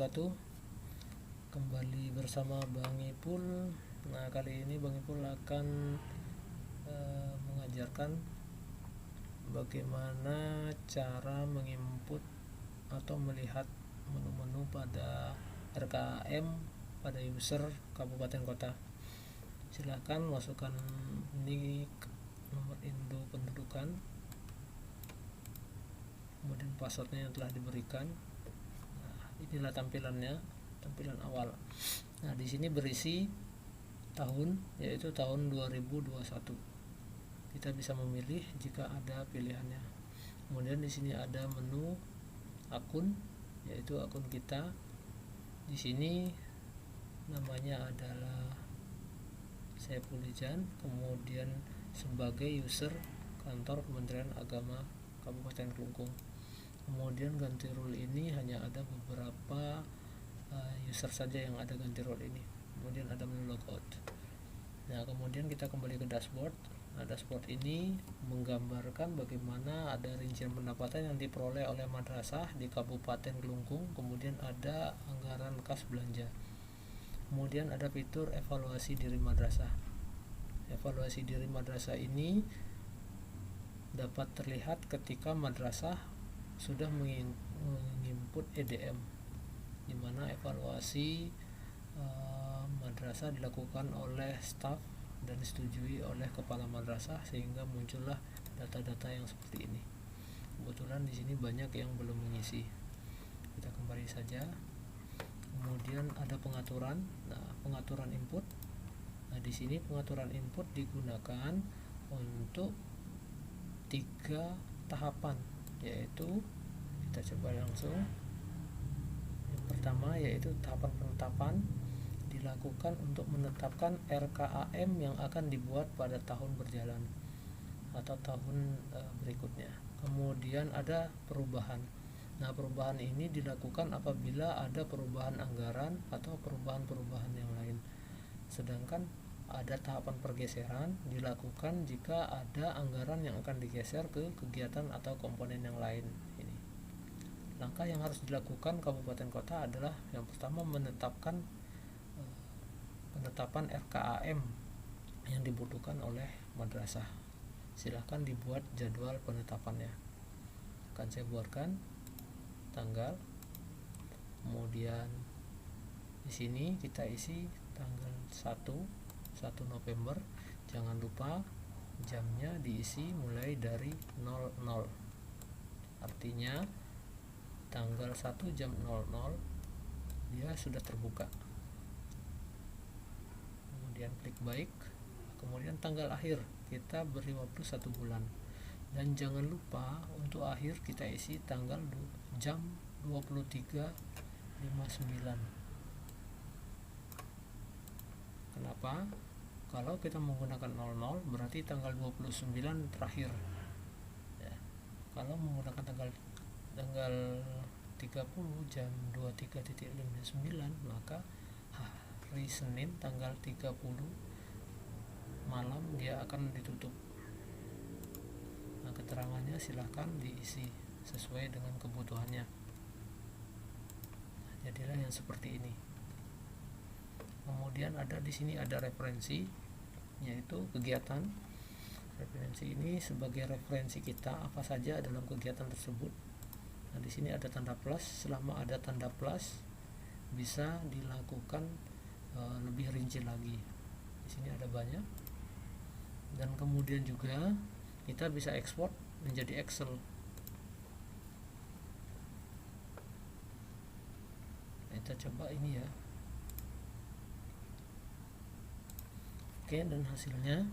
wabarakatuh. Kembali bersama Bang Ipul. Nah, kali ini Bang Ipul akan mengajarkan bagaimana cara menginput atau melihat menu-menu pada RKAM pada user kabupaten kota. Silahkan masukkan nik, nomor induk pendudukan, kemudian passwordnya yang telah diberikan. Inilah tampilan awal. Nah, di sini berisi tahun, yaitu tahun 2021. Kita bisa memilih jika ada pilihannya. Kemudian di sini ada menu akun, yaitu akun kita. Di sini namanya adalah Saiful Ijan, kemudian sebagai user kantor Kementerian Agama Kabupaten Kelungkung. Kemudian ganti role ini hanya ada beberapa user saja yang ada ganti role ini. Kemudian ada menu logout. Nah, kemudian kita kembali ke dashboard. Nah, dashboard ini menggambarkan bagaimana ada rincian pendapatan yang diperoleh oleh madrasah di Kabupaten Kelungkung. Kemudian ada anggaran kas belanja. Kemudian ada fitur evaluasi diri madrasah. Evaluasi diri madrasah ini dapat terlihat ketika madrasah sudah menginput EDM, di mana evaluasi madrasah dilakukan oleh staf dan disetujui oleh kepala madrasah, sehingga muncullah data-data yang seperti ini. Kebetulan di sini banyak yang belum mengisi. Kita kembali saja. Kemudian ada pengaturan. Nah, pengaturan input. Nah, di sini pengaturan input digunakan untuk 3 tahapan, yaitu kita coba langsung. Yang pertama yaitu tahapan penetapan, dilakukan untuk menetapkan RKAM yang akan dibuat pada tahun berjalan atau tahun berikutnya. Kemudian ada perubahan. Nah, perubahan ini dilakukan apabila ada perubahan anggaran atau perubahan-perubahan yang lain. Sedangkan ada tahapan pergeseran, dilakukan jika ada anggaran yang akan digeser ke kegiatan atau komponen yang lain. Ini langkah yang harus dilakukan kabupaten kota adalah yang pertama menetapkan penetapan RKAM yang dibutuhkan oleh madrasah. Silahkan dibuat jadwal penetapannya. Akan saya buatkan tanggal, kemudian di sini kita isi tanggal 1 November. Jangan lupa jamnya diisi mulai dari 00. Artinya tanggal 1 jam 00 dia sudah terbuka. Kemudian klik baik. Kemudian tanggal akhir kita beri waktu 1 bulan. Dan jangan lupa untuk akhir kita isi tanggal jam 23.59. Kenapa? Kalau kita menggunakan 00 berarti tanggal 29 terakhir ya. Kalau menggunakan tanggal 30 jam 23.59 maka hari Senin tanggal 30 malam dia akan ditutup. Nah, keterangannya silahkan diisi sesuai dengan kebutuhannya. Jadilah yang seperti ini. Kemudian ada di sini ada referensi, yaitu kegiatan. Referensi ini sebagai referensi kita apa saja dalam kegiatan tersebut. Nah, di sini ada tanda plus. Selama ada tanda plus bisa dilakukan lebih rinci lagi. Di sini ada banyak. Dan kemudian juga kita bisa ekspor menjadi Excel. Nah, kita coba ini ya. Oke, dan hasilnya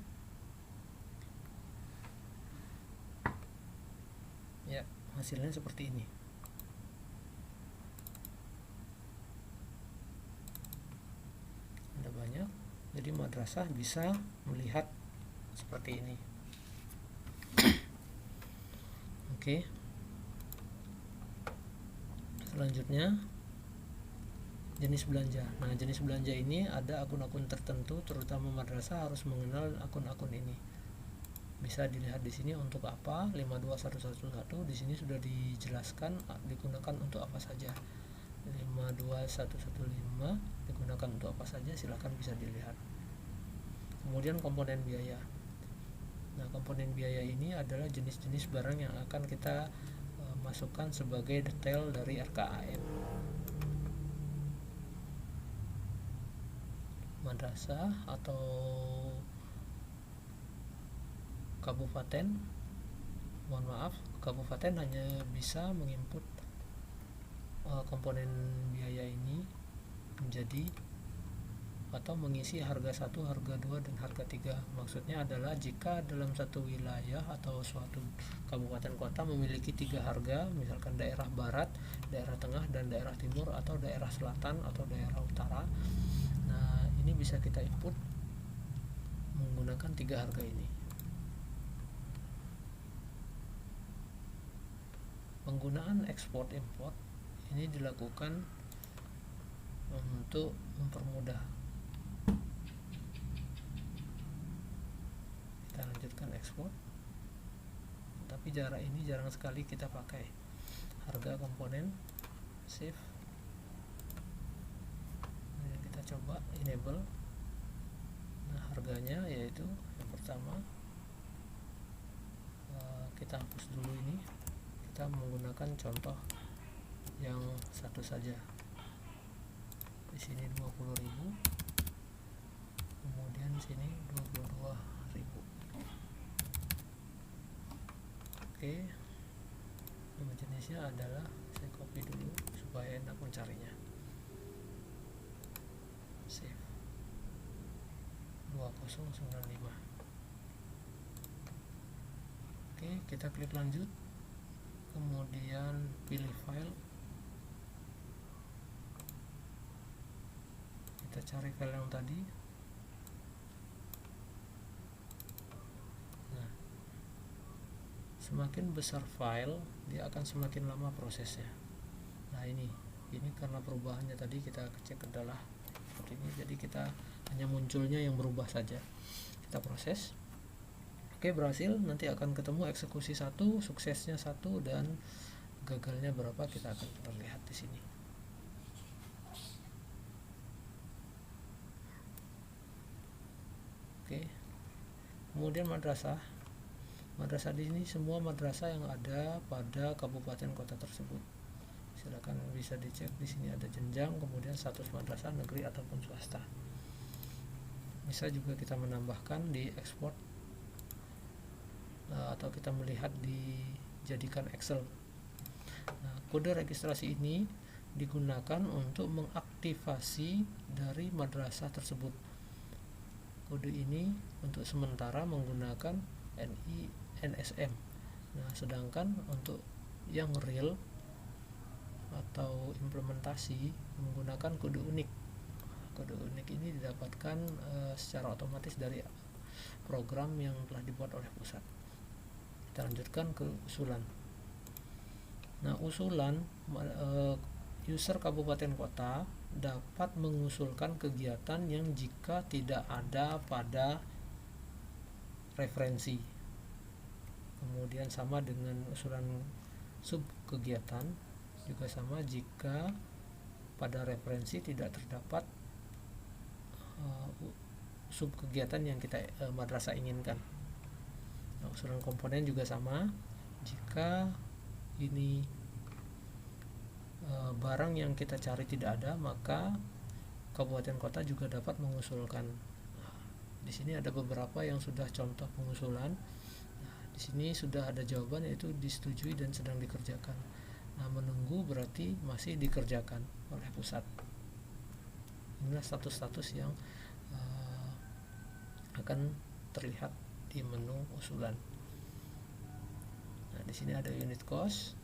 ya, hasilnya seperti ini. Ada banyak, jadi madrasah bisa melihat seperti ini. Oke, selanjutnya jenis belanja. Nah, jenis belanja ini ada akun-akun tertentu, terutama madrasah harus mengenal akun-akun ini. Bisa dilihat di sini untuk apa. 52111 di sini sudah dijelaskan digunakan untuk apa saja. 52115 digunakan untuk apa saja, silahkan bisa dilihat. Kemudian komponen biaya. Nah, komponen biaya ini adalah jenis-jenis barang yang akan kita masukkan sebagai detail dari RKAM. Madrasah atau kabupaten, mohon maaf, kabupaten hanya bisa menginput komponen biaya ini menjadi atau mengisi harga 1, harga 2, dan harga 3. Maksudnya adalah jika dalam satu wilayah atau suatu kabupaten kota memiliki 3 harga, misalkan daerah barat, daerah tengah, dan daerah timur, atau daerah selatan atau daerah utara, nah ini bisa kita input menggunakan 3 harga ini. Penggunaan ekspor import ini dilakukan untuk mempermudah. Kita lanjutkan ekspor, tapi jarak ini jarang sekali kita pakai. Harga komponen, save. Kemudian kita coba enable. Nah, harganya yaitu yang pertama, kita hapus dulu ini, kita menggunakan contoh yang satu saja. Di sini 20.000, kemudian di sini 22.000. Oke, nama jenisnya adalah, saya copy dulu supaya enak mencarinya. Save 2095. Oke, kita klik lanjut, kemudian pilih file, kita cari file yang tadi. Nah, semakin besar file, dia akan semakin lama prosesnya. Nah, ini karena perubahannya tadi kita cek adalah seperti ini, jadi kita hanya munculnya yang berubah saja. Kita proses. Oke, berhasil. Nanti akan ketemu eksekusi 1, suksesnya 1, dan gagalnya berapa kita akan terlihat di sini. Oke. Kemudian madrasah. Madrasah di sini semua madrasah yang ada pada kabupaten kota tersebut. Silakan bisa dicek, di sini ada jenjang, kemudian status madrasah negeri ataupun swasta. Bisa juga kita menambahkan di ekspor atau kita melihat dijadikan Excel. Nah, kode registrasi ini digunakan untuk mengaktifasi dari madrasah tersebut. Kode ini untuk sementara menggunakan NISM. Nah, sedangkan untuk yang real atau implementasi menggunakan kode unik. Kode unik ini didapatkan secara otomatis dari program yang telah dibuat oleh pusat. Kita lanjutkan ke usulan. Nah, usulan user kabupaten kota dapat mengusulkan kegiatan yang jika tidak ada pada referensi. Kemudian sama dengan usulan sub kegiatan, juga sama jika pada referensi tidak terdapat sub kegiatan yang kita madrasah inginkan. Nah, usulan komponen juga sama, jika ini barang yang kita cari tidak ada, maka kabupaten kota juga dapat mengusulkan. Nah, di sini ada beberapa yang sudah contoh pengusulan. Nah, di sini sudah ada jawaban, yaitu disetujui dan sedang dikerjakan. Nah, menunggu berarti masih dikerjakan oleh pusat. Inilah status-status yang akan terlihat di menu usulan. Nah, di sini ada unit cost.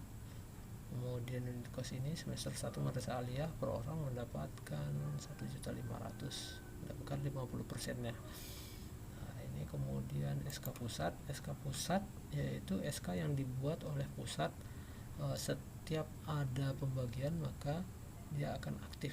Kemudian unit cost ini semester 1 madrasah aliyah per orang mendapatkan 1.500.000, mendapatkan 50%-nya. Nah, ini kemudian SK pusat. SK pusat yaitu SK yang dibuat oleh pusat, setiap ada pembagian maka dia akan aktif.